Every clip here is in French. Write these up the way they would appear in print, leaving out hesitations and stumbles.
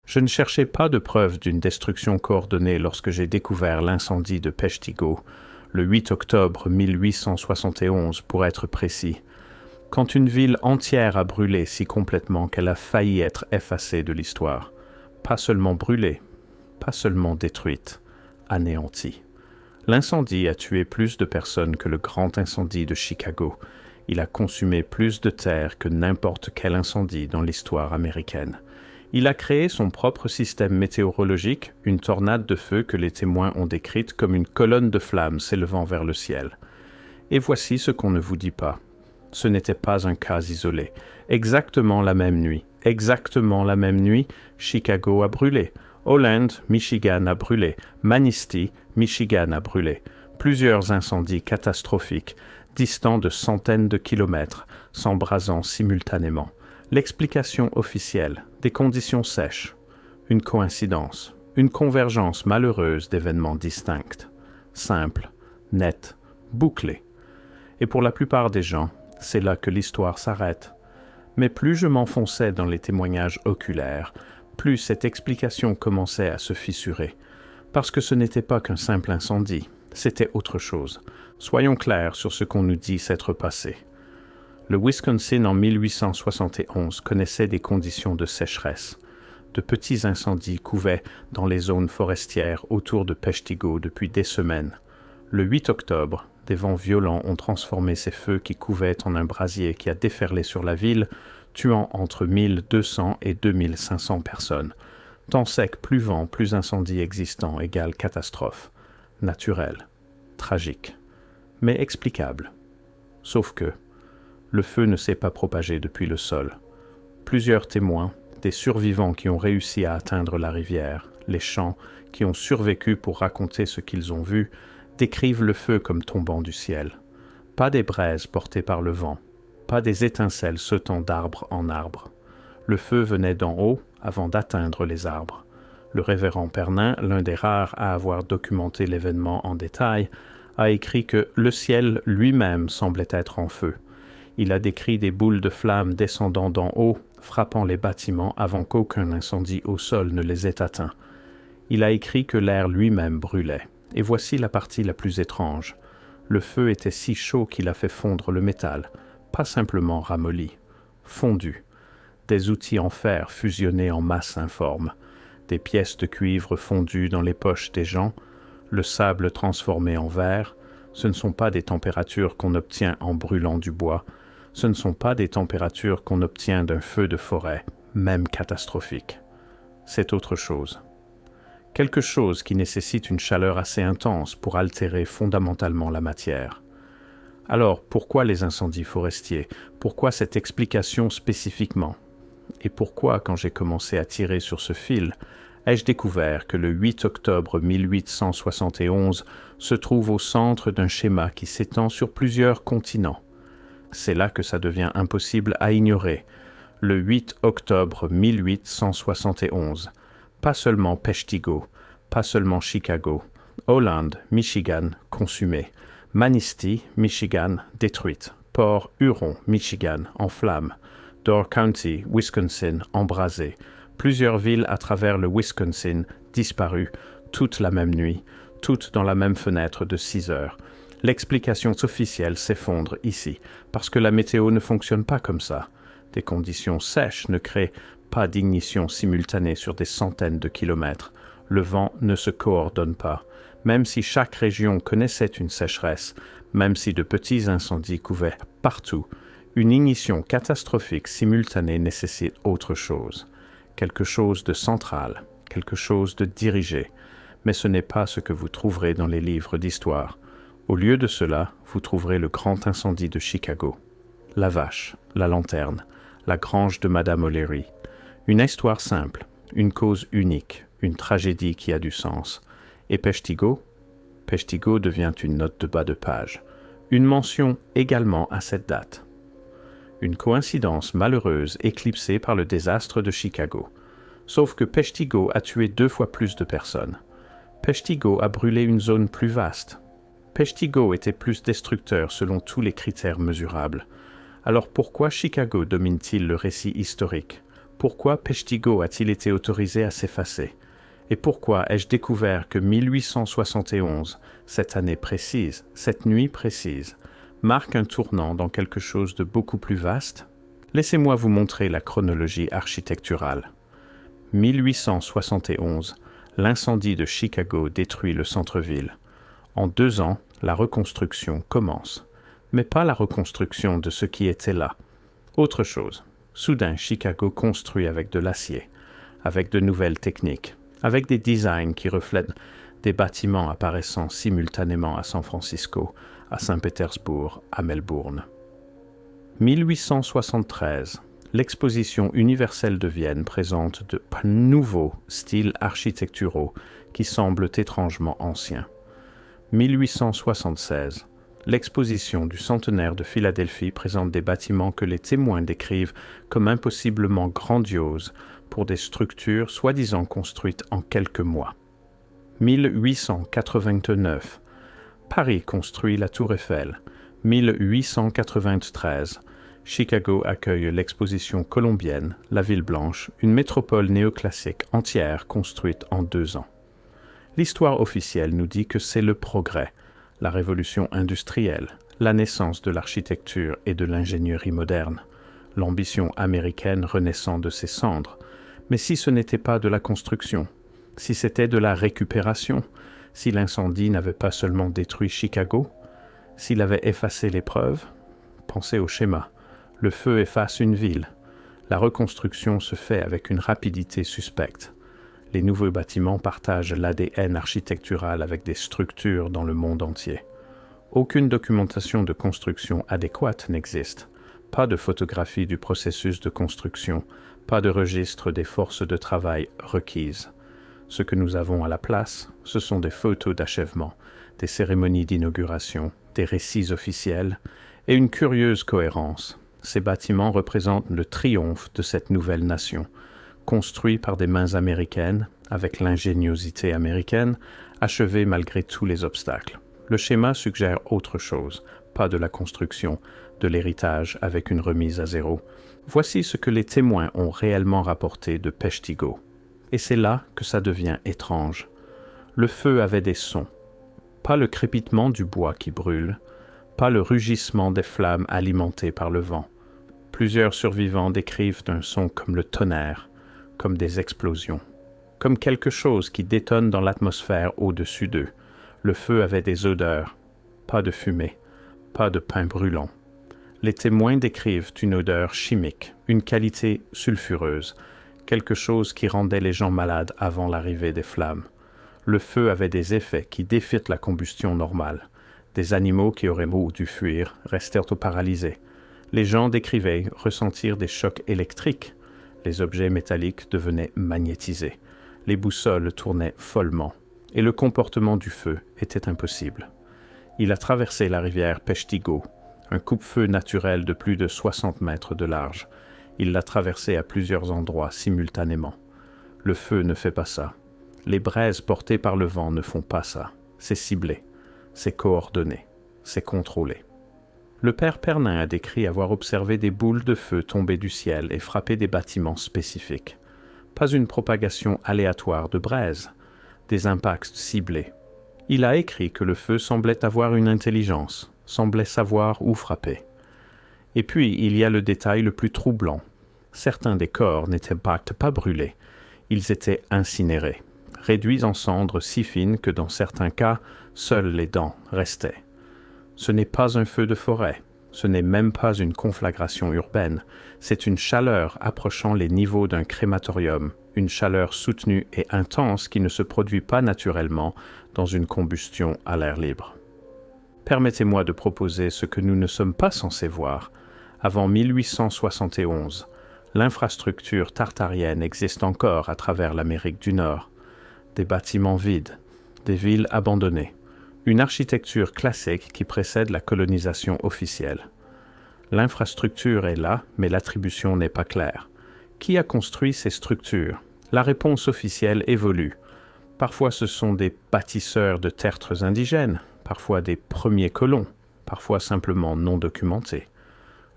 Je ne cherchais pas de preuves d'une destruction coordonnée lorsque j'ai découvert l'incendie de Peshtigo, le 8 octobre 1871 pour être précis, quand une ville entière a brûlé si complètement qu'elle a failli être effacée de l'histoire. Pas seulement brûlée, pas seulement détruite, anéantie. L'incendie a tué plus de personnes que le grand incendie de Chicago. Il a consumé plus de terre que n'importe quel incendie dans l'histoire américaine. Il a créé son propre système météorologique, une tornade de feu que les témoins ont décrite comme une colonne de flammes s'élevant vers le ciel. Et voici ce qu'on ne vous dit pas. Ce n'était pas un cas isolé. Exactement la même nuit, Chicago a brûlé. Holland, Michigan a brûlé. Manistee, Michigan a brûlé. Plusieurs incendies catastrophiques, distants de centaines de kilomètres, s'embrasant simultanément. L'explication officielle, des conditions sèches. Une coïncidence, une convergence malheureuse d'événements distincts. Simple, net, bouclé. Et pour la plupart des gens, c'est là que l'histoire s'arrête. Mais plus je m'enfonçais dans les témoignages oculaires, plus cette explication commençait à se fissurer. Parce que ce n'était pas qu'un simple incendie, c'était autre chose. Soyons clairs sur ce qu'on nous dit s'être passé. Le Wisconsin en 1871 connaissait des conditions de sécheresse. De petits incendies couvaient dans les zones forestières autour de Peshtigo depuis des semaines. Le 8 octobre, des vents violents ont transformé ces feux qui couvaient en un brasier qui a déferlé sur la ville, tuant entre 1200 et 2500 personnes. Temps sec plus vent plus incendie existant égale catastrophe. Naturelle, tragique, mais explicable. Sauf que le feu ne s'est pas propagé depuis le sol. Plusieurs témoins, des survivants qui ont réussi à atteindre la rivière, les champs, qui ont survécu pour raconter ce qu'ils ont vu, décrivent le feu comme tombant du ciel. Pas des braises portées par le vent, pas des étincelles sautant d'arbre en arbre. Le feu venait d'en haut avant d'atteindre les arbres. Le révérend Pernin, l'un des rares à avoir documenté l'événement en détail, a écrit que le ciel lui-même semblait être en feu. Il a décrit des boules de flammes descendant d'en haut, frappant les bâtiments avant qu'aucun incendie au sol ne les ait atteints. Il a écrit que l'air lui-même brûlait. Et voici la partie la plus étrange. Le feu était si chaud qu'il a fait fondre le métal, pas simplement ramolli, fondu. Des outils en fer fusionnés en masse informe, des pièces de cuivre fondues dans les poches des gens, le sable transformé en verre. Ce ne sont pas des températures qu'on obtient en brûlant du bois, ce ne sont pas des températures qu'on obtient d'un feu de forêt, même catastrophique. C'est autre chose. Quelque chose qui nécessite une chaleur assez intense pour altérer fondamentalement la matière. Alors, pourquoi les incendies forestiers? Pourquoi cette explication spécifiquement? Et pourquoi, quand j'ai commencé à tirer sur ce fil, ai-je découvert que le 8 octobre 1871 se trouve au centre d'un schéma qui s'étend sur plusieurs continents? C'est là que ça devient impossible à ignorer. Le 8 octobre 1871. Pas seulement Peshtigo, pas seulement Chicago, Holland, Michigan, consumé, Manistee, Michigan, détruite, Port Huron, Michigan, en flammes, Door County, Wisconsin, embrasé, plusieurs villes à travers le Wisconsin disparues, toutes la même nuit, toutes dans la même fenêtre de 6 heures. L'explication officielle s'effondre ici, parce que la météo ne fonctionne pas comme ça. Des conditions sèches ne créent pas d'ignition simultanée sur des centaines de kilomètres. Le vent ne se coordonne pas. Même si chaque région connaissait une sécheresse, même si de petits incendies couvaient partout, une ignition catastrophique simultanée nécessite autre chose. Quelque chose de central, quelque chose de dirigé. Mais ce n'est pas ce que vous trouverez dans les livres d'histoire. Au lieu de cela, vous trouverez le grand incendie de Chicago. La vache, la lanterne, la grange de Madame O'Leary. Une histoire simple, une cause unique, une tragédie qui a du sens. Et Peshtigo? Peshtigo devient une note de bas de page. Une mention également à cette date. Une coïncidence malheureuse éclipsée par le désastre de Chicago. Sauf que Peshtigo a tué 2 fois plus de personnes. Peshtigo a brûlé une zone plus vaste. Peshtigo était plus destructeur selon tous les critères mesurables. Alors pourquoi Chicago domine-t-il le récit historique? Pourquoi Peshtigo a-t-il été autorisé à s'effacer? Et pourquoi ai-je découvert que 1871, cette année précise, cette nuit précise, marque un tournant dans quelque chose de beaucoup plus vaste? Laissez-moi vous montrer la chronologie architecturale. 1871, l'incendie de Chicago détruit le centre-ville. En 2 ans, la reconstruction commence. Mais pas la reconstruction de ce qui était là. Autre chose. Soudain, Chicago construit avec de l'acier, avec de nouvelles techniques, avec des designs qui reflètent des bâtiments apparaissant simultanément à San Francisco, à Saint-Pétersbourg, à Melbourne. 1873, l'exposition universelle de Vienne présente de nouveaux styles architecturaux qui semblent étrangement anciens. 1876, l'exposition du centenaire de Philadelphie présente des bâtiments que les témoins décrivent comme impossiblement grandioses pour des structures soi-disant construites en quelques mois. 1889, Paris construit la Tour Eiffel. 1893, Chicago accueille l'exposition colombienne, la Ville Blanche, une métropole néoclassique entière construite en 2 ans. L'histoire officielle nous dit que c'est le progrès, la révolution industrielle, la naissance de l'architecture et de l'ingénierie moderne, l'ambition américaine renaissant de ses cendres. Mais si ce n'était pas de la construction, si c'était de la récupération, si l'incendie n'avait pas seulement détruit Chicago, s'il avait effacé les preuves, pensez au schéma. Le feu efface une ville. La reconstruction se fait avec une rapidité suspecte. Les nouveaux bâtiments partagent l'ADN architectural avec des structures dans le monde entier. Aucune documentation de construction adéquate n'existe. Pas de photographie du processus de construction, pas de registre des forces de travail requises. Ce que nous avons à la place, ce sont des photos d'achèvement, des cérémonies d'inauguration, des récits officiels et une curieuse cohérence. Ces bâtiments représentent le triomphe de cette nouvelle nation, construit par des mains américaines, avec l'ingéniosité américaine, achevé malgré tous les obstacles. Le schéma suggère autre chose, pas de la construction, de l'héritage avec une remise à zéro. Voici ce que les témoins ont réellement rapporté de Peshtigo. Et c'est là que ça devient étrange. Le feu avait des sons. Pas le crépitement du bois qui brûle, pas le rugissement des flammes alimentées par le vent. Plusieurs survivants décrivent un son comme le tonnerre, comme des explosions, comme quelque chose qui détonne dans l'atmosphère au-dessus d'eux. Le feu avait des odeurs, pas de fumée, pas de pain brûlant. Les témoins décrivent une odeur chimique, une qualité sulfureuse, quelque chose qui rendait les gens malades avant l'arrivée des flammes. Le feu avait des effets qui défient la combustion normale. Des animaux qui auraient dû fuir restèrent paralysés. Les gens décrivaient ressentir des chocs électriques. Les objets métalliques devenaient magnétisés. Les boussoles tournaient follement. Et le comportement du feu était impossible. Il a traversé la rivière Peshtigo, un coupe-feu naturel de plus de 60 mètres de large. Il l'a traversé à plusieurs endroits simultanément. Le feu ne fait pas ça. Les braises portées par le vent ne font pas ça. C'est ciblé, c'est coordonné, c'est contrôlé. Le père Pernin a décrit avoir observé des boules de feu tomber du ciel et frapper des bâtiments spécifiques. Pas une propagation aléatoire de braises, des impacts ciblés. Il a écrit que le feu semblait avoir une intelligence, semblait savoir où frapper. Et puis, il y a le détail le plus troublant. Certains des corps n'étaient pas brûlés, ils étaient incinérés, réduits en cendres si fines que dans certains cas, seules les dents restaient. Ce n'est pas un feu de forêt, ce n'est même pas une conflagration urbaine, c'est une chaleur approchant les niveaux d'un crématorium, une chaleur soutenue et intense qui ne se produit pas naturellement dans une combustion à l'air libre. Permettez-moi de proposer ce que nous ne sommes pas censés voir. Avant 1871, l'infrastructure tartarienne existe encore à travers l'Amérique du Nord. Des bâtiments vides, des villes abandonnées, une architecture classique qui précède la colonisation officielle. L'infrastructure est là, mais l'attribution n'est pas claire. Qui a construit ces structures? La réponse officielle évolue. Parfois ce sont des bâtisseurs de tertres indigènes, parfois des premiers colons, parfois simplement non documentés.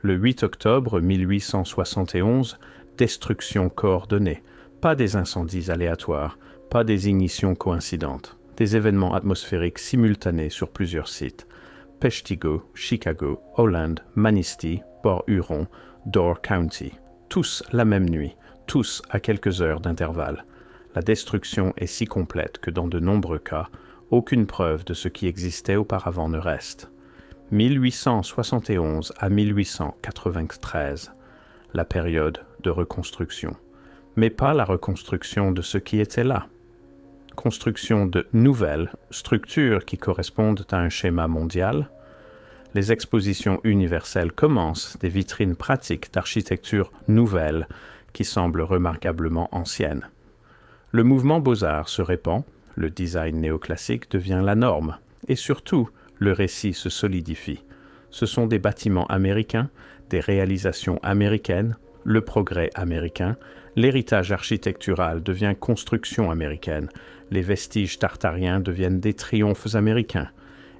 Le 8 octobre 1871, destruction coordonnée, pas des incendies aléatoires, pas des ignitions coïncidentes, des événements atmosphériques simultanés sur plusieurs sites. Peshtigo, Chicago, Holland, Manistee, Port-Huron, Door County. Tous la même nuit, tous à quelques heures d'intervalle. La destruction est si complète que dans de nombreux cas, aucune preuve de ce qui existait auparavant ne reste. 1871 à 1893, la période de reconstruction. Mais pas la reconstruction de ce qui était là. Construction de nouvelles structures qui correspondent à un schéma mondial. Les expositions universelles commencent des vitrines pratiques d'architecture nouvelle qui semblent remarquablement anciennes. Le mouvement Beaux-Arts se répand, le design néoclassique devient la norme, et surtout, le récit se solidifie. Ce sont des bâtiments américains, des réalisations américaines, le progrès américain, l'héritage architectural devient construction américaine, les vestiges tartariens deviennent des triomphes américains,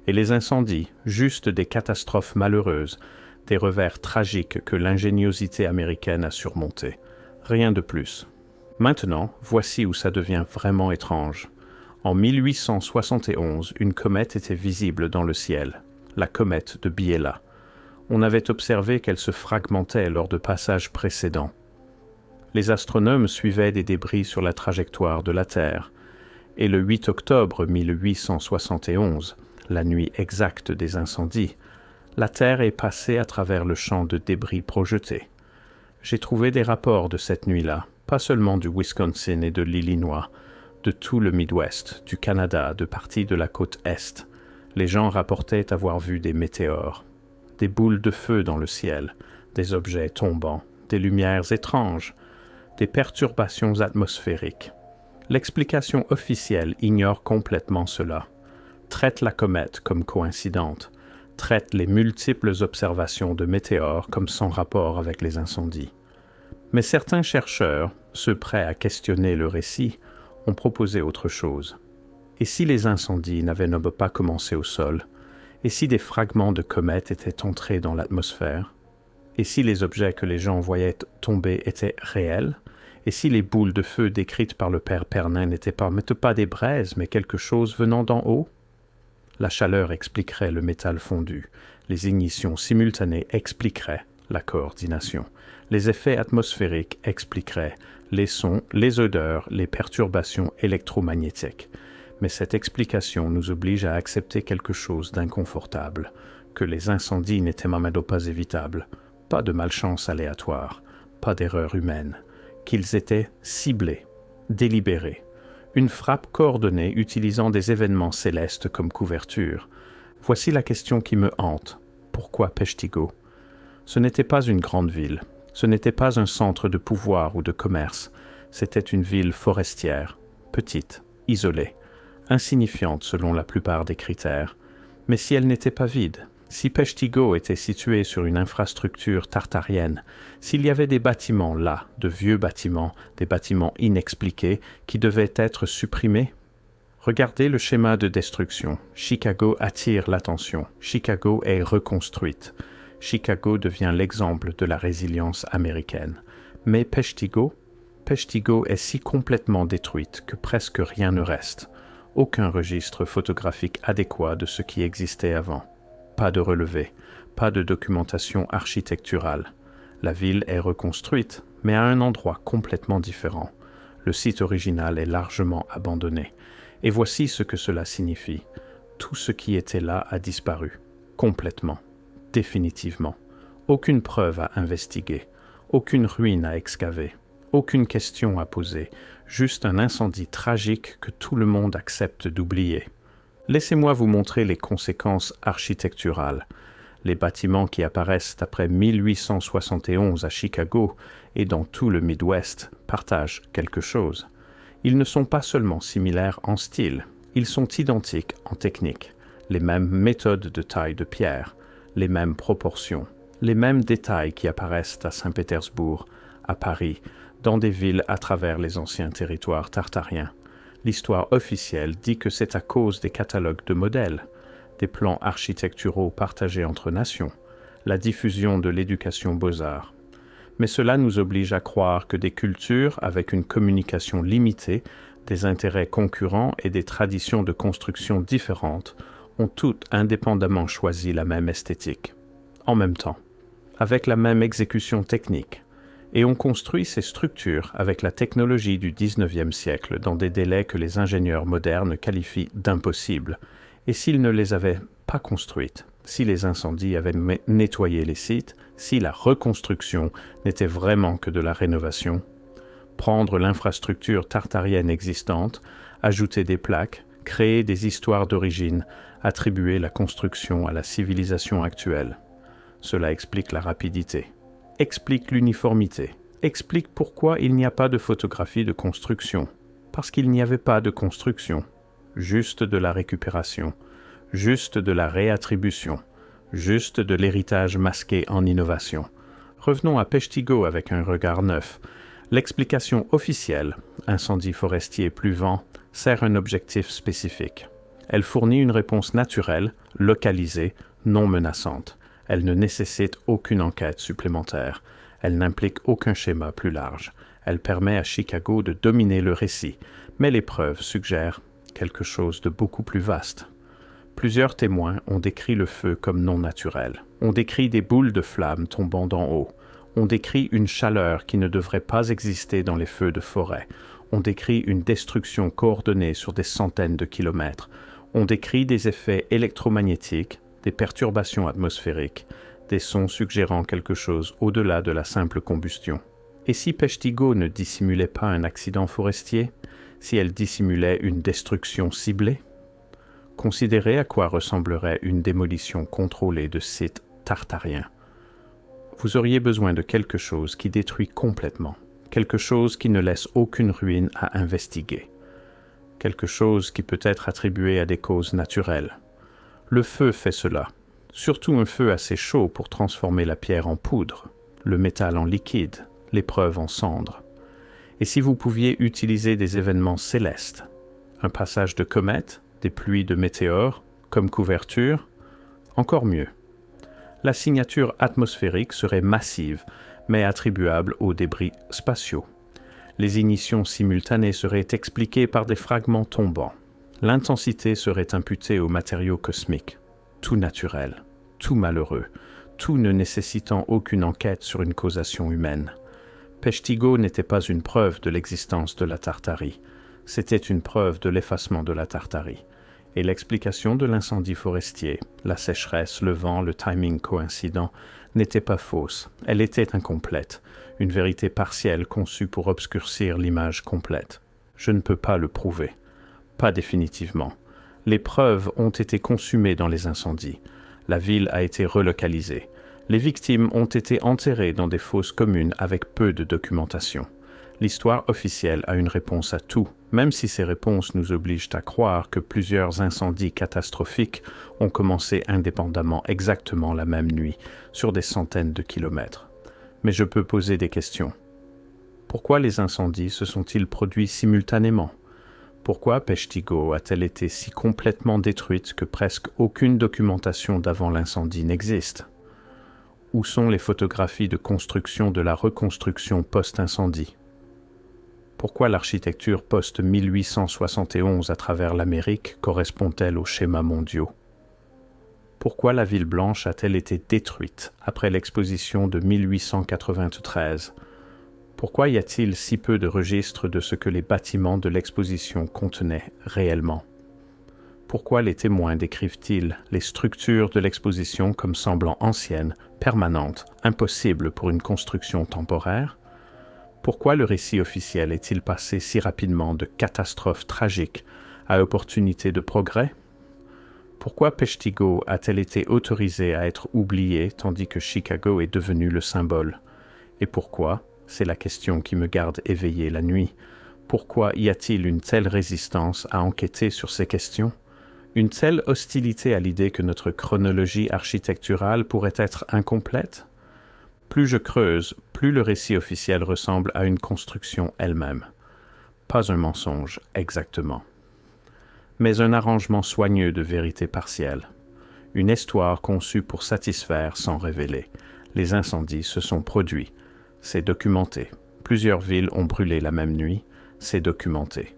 et les incendies, juste des catastrophes malheureuses, des revers tragiques que l'ingéniosité américaine a surmontés. Rien de plus. Maintenant, voici où ça devient vraiment étrange. En 1871, une comète était visible dans le ciel, la comète de Biela. On avait observé qu'elle se fragmentait lors de passages précédents. Les astronomes suivaient des débris sur la trajectoire de la Terre, et le 8 octobre 1871, la nuit exacte des incendies, la Terre est passée à travers le champ de débris projetés. J'ai trouvé des rapports de cette nuit-là, pas seulement du Wisconsin et de l'Illinois, de tout le Midwest, du Canada, de parties de la côte Est. Les gens rapportaient avoir vu des météores, des boules de feu dans le ciel, des objets tombants, des lumières étranges, des perturbations atmosphériques. L'explication officielle ignore complètement cela, traite la comète comme coïncidente, traite les multiples observations de météores comme sans rapport avec les incendies. Mais certains chercheurs, ceux prêts à questionner le récit, ont proposé autre chose. Et si les incendies n'avaient pas commencé au sol? Et si des fragments de comètes étaient entrés dans l'atmosphère? Et si les objets que les gens voyaient tomber étaient réels? Et si les boules de feu décrites par le père Pernin n'étaient pas des braises, mais quelque chose venant d'en haut? La chaleur expliquerait le métal fondu. Les ignitions simultanées expliqueraient la coordination. Les effets atmosphériques expliqueraient les sons, les odeurs, les perturbations électromagnétiques. Mais cette explication nous oblige à accepter quelque chose d'inconfortable, que les incendies n'étaient même pas évitables, pas de malchance aléatoire, pas d'erreur humaine, qu'ils étaient ciblés, délibérés, une frappe coordonnée utilisant des événements célestes comme couverture. Voici la question qui me hante. Pourquoi Peshtigo? Ce n'était pas une grande ville, ce n'était pas un centre de pouvoir ou de commerce, c'était une ville forestière, petite, isolée, insignifiante selon la plupart des critères. Mais si elle n'était pas vide, si Peshtigo était située sur une infrastructure tartarienne, s'il y avait des bâtiments là, de vieux bâtiments, des bâtiments inexpliqués, qui devaient être supprimés? Regardez le schéma de destruction. Chicago attire l'attention. Chicago est reconstruite. Chicago devient l'exemple de la résilience américaine. Mais Peshtigo est si complètement détruite que presque rien ne reste. Aucun registre photographique adéquat de ce qui existait avant. Pas de relevé, pas de documentation architecturale. La ville est reconstruite, mais à un endroit complètement différent. Le site original est largement abandonné. Et voici ce que cela signifie. Tout ce qui était là a disparu, complètement, définitivement. Aucune preuve à investiguer, aucune ruine à excaver, aucune question à poser, juste un incendie tragique que tout le monde accepte d'oublier. Laissez-moi vous montrer les conséquences architecturales. Les bâtiments qui apparaissent après 1871 à Chicago et dans tout le Midwest partagent quelque chose. Ils ne sont pas seulement similaires en style, ils sont identiques en technique. Les mêmes méthodes de taille de pierre, les mêmes proportions, les mêmes détails qui apparaissent à Saint-Pétersbourg, à Paris, dans des villes à travers les anciens territoires tartariens. L'histoire officielle dit que c'est à cause des catalogues de modèles, des plans architecturaux partagés entre nations, la diffusion de l'éducation beaux-arts. Mais cela nous oblige à croire que des cultures avec une communication limitée, des intérêts concurrents et des traditions de construction différentes ont toutes indépendamment choisi la même esthétique, en même temps, avec la même exécution technique, et ont construit ces structures avec la technologie du XIXe siècle dans des délais que les ingénieurs modernes qualifient d'impossibles, et s'ils ne les avaient pas construites, si les incendies avaient nettoyé les sites, si la reconstruction n'était vraiment que de la rénovation, prendre l'infrastructure tartarienne existante, ajouter des plaques, créer des histoires d'origine, attribuer la construction à la civilisation actuelle. Cela explique la rapidité, explique l'uniformité, explique pourquoi il n'y a pas de photographie de construction. Parce qu'il n'y avait pas de construction, juste de la récupération, juste de la réattribution, juste de l'héritage masqué en innovation. Revenons à Peshtigo avec un regard neuf. L'explication officielle, incendie forestier plus vent, sert un objectif spécifique. Elle fournit une réponse naturelle, localisée, non menaçante. Elle ne nécessite aucune enquête supplémentaire. Elle n'implique aucun schéma plus large. Elle permet à Chicago de dominer le récit, mais les preuves suggèrent quelque chose de beaucoup plus vaste. Plusieurs témoins ont décrit le feu comme non naturel. On décrit des boules de flammes tombant d'en haut. On décrit une chaleur qui ne devrait pas exister dans les feux de forêt. On décrit une destruction coordonnée sur des centaines de kilomètres. On décrit des effets électromagnétiques, des perturbations atmosphériques, des sons suggérant quelque chose au-delà de la simple combustion. Et si Peshtigo ne dissimulait pas un accident forestier, si elle dissimulait une destruction ciblée? Considérez à quoi ressemblerait une démolition contrôlée de sites tartariens. Vous auriez besoin de quelque chose qui détruit complètement, quelque chose qui ne laisse aucune ruine à investiguer, quelque chose qui peut être attribué à des causes naturelles. Le feu fait cela, surtout un feu assez chaud pour transformer la pierre en poudre, le métal en liquide, l'épreuve en cendre. Et si vous pouviez utiliser des événements célestes, un passage de comètes, des pluies de météores, comme couverture, encore mieux. La signature atmosphérique serait massive, mais attribuable aux débris spatiaux. Les ignitions simultanées seraient expliquées par des fragments tombants. L'intensité serait imputée aux matériaux cosmiques. Tout naturel, tout malheureux, tout ne nécessitant aucune enquête sur une causation humaine. Peshtigo n'était pas une preuve de l'existence de la Tartarie, c'était une preuve de l'effacement de la Tartarie. Et l'explication de l'incendie forestier, la sécheresse, le vent, le timing coïncident, n'était pas fausse, elle était incomplète, une vérité partielle conçue pour obscurcir l'image complète. Je ne peux pas le prouver, pas définitivement. Les preuves ont été consumées dans les incendies, la ville a été relocalisée, les victimes ont été enterrées dans des fosses communes avec peu de documentation. L'histoire officielle a une réponse à tout, même si ces réponses nous obligent à croire que plusieurs incendies catastrophiques ont commencé indépendamment exactement la même nuit, sur des centaines de kilomètres. Mais je peux poser des questions. Pourquoi les incendies se sont-ils produits simultanément? Pourquoi Peshtigo a-t-elle été si complètement détruite que presque aucune documentation d'avant l'incendie n'existe? Où sont les photographies de construction de la reconstruction post-incendie? Pourquoi l'architecture post-1871 à travers l'Amérique correspond-elle aux schémas mondiaux? Pourquoi la ville blanche a-t-elle été détruite après l'exposition de 1893? Pourquoi y a-t-il si peu de registres de ce que les bâtiments de l'exposition contenaient réellement? Pourquoi les témoins décrivent-ils les structures de l'exposition comme semblant anciennes, permanentes, impossibles pour une construction temporaire? Pourquoi le récit officiel est-il passé si rapidement de catastrophe tragique à opportunité de progrès? Pourquoi Peshtigo a-t-elle été autorisée à être oubliée tandis que Chicago est devenu le symbole? Et pourquoi, c'est la question qui me garde éveillé la nuit, pourquoi y a-t-il une telle résistance à enquêter sur ces questions? Une telle hostilité à l'idée que notre chronologie architecturale pourrait être incomplète? Plus je creuse, plus le récit officiel ressemble à une construction elle-même. Pas un mensonge, exactement. Mais un arrangement soigneux de vérité partielle. Une histoire conçue pour satisfaire sans révéler. Les incendies se sont produits. C'est documenté. Plusieurs villes ont brûlé la même nuit. C'est documenté.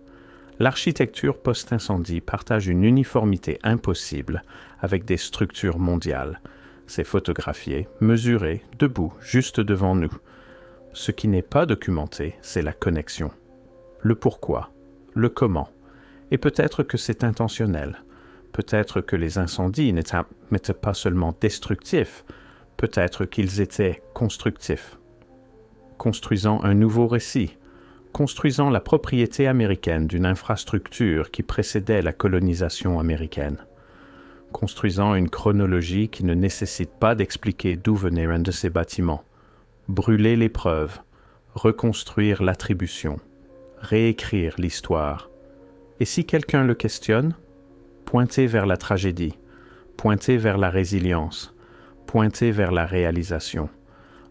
L'architecture post-incendie partage une uniformité impossible avec des structures mondiales. C'est photographié, mesuré, debout, juste devant nous. Ce qui n'est pas documenté, c'est la connexion. Le pourquoi, le comment. Et peut-être que c'est intentionnel. Peut-être que les incendies n'étaient pas seulement destructifs, peut-être qu'ils étaient constructifs. Construisant un nouveau récit, construisant la propriété américaine d'une infrastructure qui précédait la colonisation américaine, construisant une chronologie qui ne nécessite pas d'expliquer d'où venait un de ces bâtiments, brûler les preuves, reconstruire l'attribution, réécrire l'histoire. Et si quelqu'un le questionne, pointer vers la tragédie, pointer vers la résilience, pointer vers la réalisation.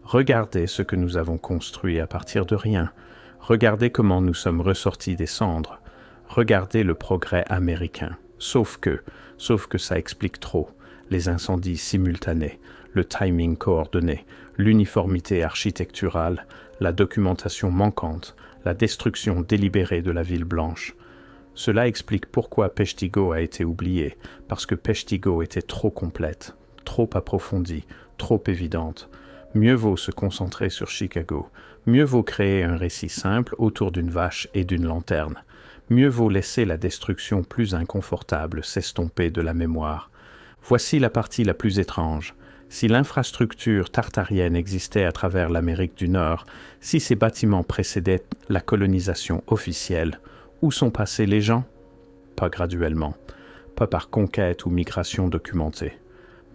Regardez ce que nous avons construit à partir de rien. Regardez comment nous sommes ressortis des cendres. Regardez le progrès américain. Sauf que ça explique trop. Les incendies simultanés, le timing coordonné, l'uniformité architecturale, la documentation manquante, la destruction délibérée de la ville blanche. Cela explique pourquoi Peshtigo a été oubliée, parce que Peshtigo était trop complète, trop approfondie, trop évidente. Mieux vaut se concentrer sur Chicago. Mieux vaut créer un récit simple autour d'une vache et d'une lanterne. Mieux vaut laisser la destruction plus inconfortable s'estomper de la mémoire. Voici la partie la plus étrange. Si l'infrastructure tartarienne existait à travers l'Amérique du Nord, si ces bâtiments précédaient la colonisation officielle, où sont passés les gens? Pas graduellement, pas par conquête ou migration documentée,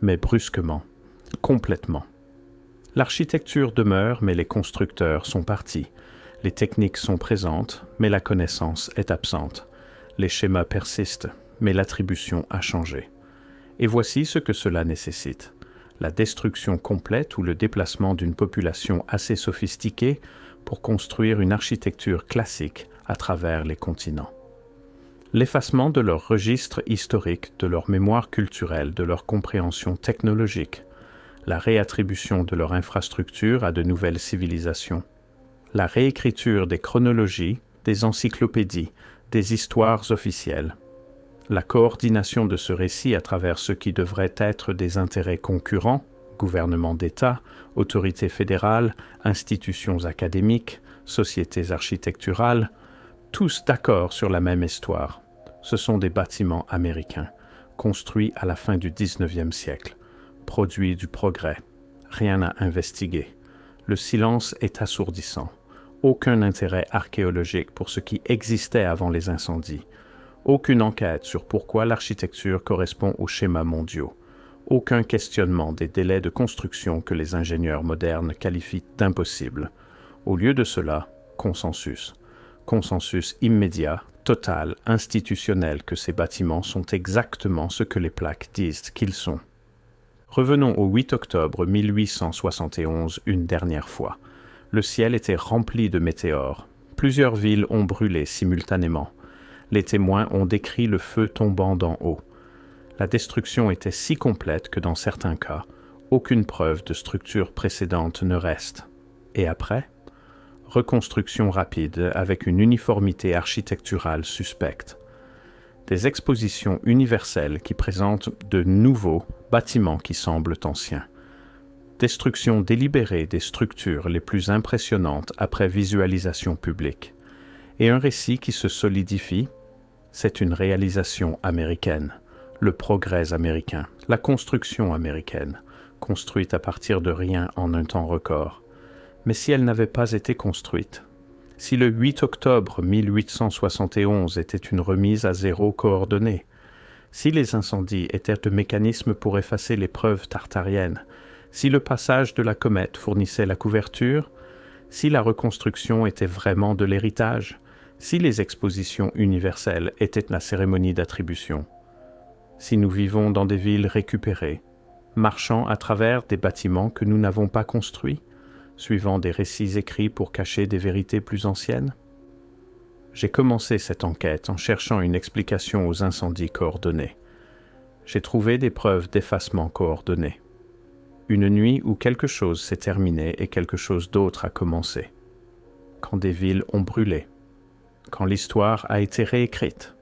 mais brusquement, complètement. L'architecture demeure, mais les constructeurs sont partis. Les techniques sont présentes, mais la connaissance est absente. Les schémas persistent, mais l'attribution a changé. Et voici ce que cela nécessite. La destruction complète ou le déplacement d'une population assez sophistiquée pour construire une architecture classique à travers les continents. L'effacement de leur registre historique, de leur mémoire culturelle, de leur compréhension technologique, la réattribution de leur infrastructure à de nouvelles civilisations, la réécriture des chronologies, des encyclopédies, des histoires officielles, la coordination de ce récit à travers ce qui devrait être des intérêts concurrents, gouvernements d'État, autorités fédérales, institutions académiques, sociétés architecturales, tous d'accord sur la même histoire. Ce sont des bâtiments américains, construits à la fin du XIXe siècle, produits du progrès. Rien à investiguer. Le silence est assourdissant. Aucun intérêt archéologique pour ce qui existait avant les incendies. Aucune enquête sur pourquoi l'architecture correspond aux schémas mondiaux. Aucun questionnement des délais de construction que les ingénieurs modernes qualifient d'impossibles. Au lieu de cela, consensus. Consensus immédiat, total, institutionnel que ces bâtiments sont exactement ce que les plaques disent qu'ils sont. Revenons au 8 octobre 1871 une dernière fois. Le ciel était rempli de météores. Plusieurs villes ont brûlé simultanément. Les témoins ont décrit le feu tombant d'en haut. La destruction était si complète que dans certains cas, aucune preuve de structure précédente ne reste. Et après? Reconstruction rapide avec une uniformité architecturale suspecte. Des expositions universelles qui présentent de nouveaux bâtiments qui semblent anciens. Destruction délibérée des structures les plus impressionnantes après visualisation publique. Et un récit qui se solidifie, c'est une réalisation américaine, le progrès américain, la construction américaine, construite à partir de rien en un temps record. Mais si elle n'avait pas été construite, si le 8 octobre 1871 était une remise à zéro coordonnée, si les incendies étaient de mécanismes pour effacer les preuves tartariennes, si le passage de la comète fournissait la couverture, si la reconstruction était vraiment de l'héritage, si les expositions universelles étaient la cérémonie d'attribution, si nous vivons dans des villes récupérées, marchant à travers des bâtiments que nous n'avons pas construits, suivant des récits écrits pour cacher des vérités plus anciennes? J'ai commencé cette enquête en cherchant une explication aux incendies coordonnés. J'ai trouvé des preuves d'effacement coordonné. Une nuit où quelque chose s'est terminé et quelque chose d'autre a commencé. Quand des villes ont brûlé. Quand l'histoire a été réécrite.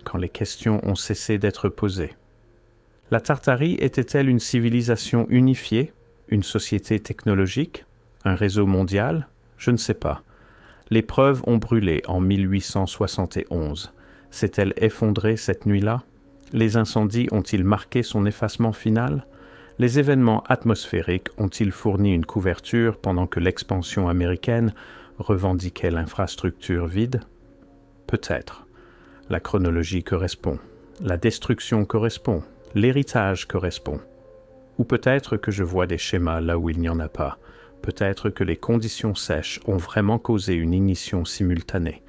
Quand les questions ont cessé d'être posées. La Tartarie était-elle une civilisation unifiée, une société technologique, un réseau mondial? Je ne sais pas. Les preuves ont brûlé en 1871. S'est-elle effondrée cette nuit-là? Les incendies ont-ils marqué son effacement final? Les événements atmosphériques ont-ils fourni une couverture pendant que l'expansion américaine revendiquait l'infrastructure vide? Peut-être. La chronologie correspond. La destruction correspond. L'héritage correspond. Ou peut-être que je vois des schémas là où il n'y en a pas. Peut-être que les conditions sèches ont vraiment causé une ignition simultanée.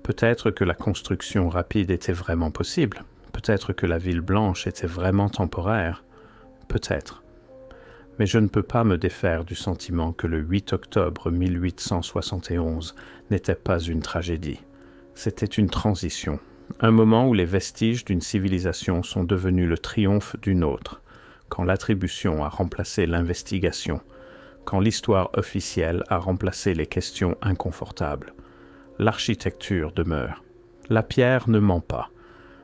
Peut-être que la construction rapide était vraiment possible. Peut-être que la ville blanche était vraiment temporaire. Peut-être. Mais je ne peux pas me défaire du sentiment que le 8 octobre 1871 n'était pas une tragédie. C'était une transition, un moment où les vestiges d'une civilisation sont devenus le triomphe d'une autre, quand l'attribution a remplacé l'investigation, quand l'histoire officielle a remplacé les questions inconfortables. L'architecture demeure. La pierre ne ment pas.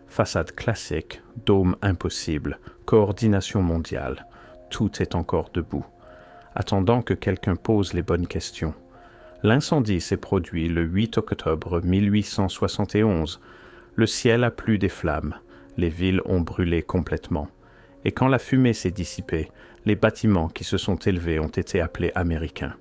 Façade classique, dôme impossible, coordination mondiale, tout est encore debout, attendant que quelqu'un pose les bonnes questions. L'incendie s'est produit le 8 octobre 1871. Le ciel a plu des flammes, les villes ont brûlé complètement. Et quand la fumée s'est dissipée, les bâtiments qui se sont élevés ont été appelés américains.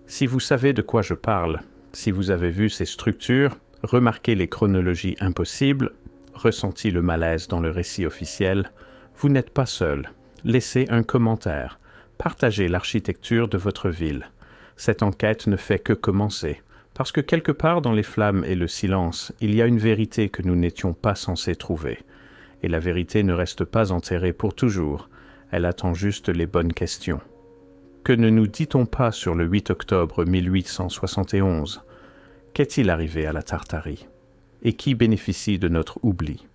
Si vous savez de quoi je parle, si vous avez vu ces structures, remarqué les chronologies impossibles, ressenti le malaise dans le récit officiel, vous n'êtes pas seul. Laissez un commentaire. Partagez l'architecture de votre ville. Cette enquête ne fait que commencer, parce que quelque part dans les flammes et le silence, il y a une vérité que nous n'étions pas censés trouver. Et la vérité ne reste pas enterrée pour toujours, elle attend juste les bonnes questions. Que ne nous dit-on pas sur le 8 octobre 1871? Qu'est-il arrivé à la Tartarie? Et qui bénéficie de notre oubli?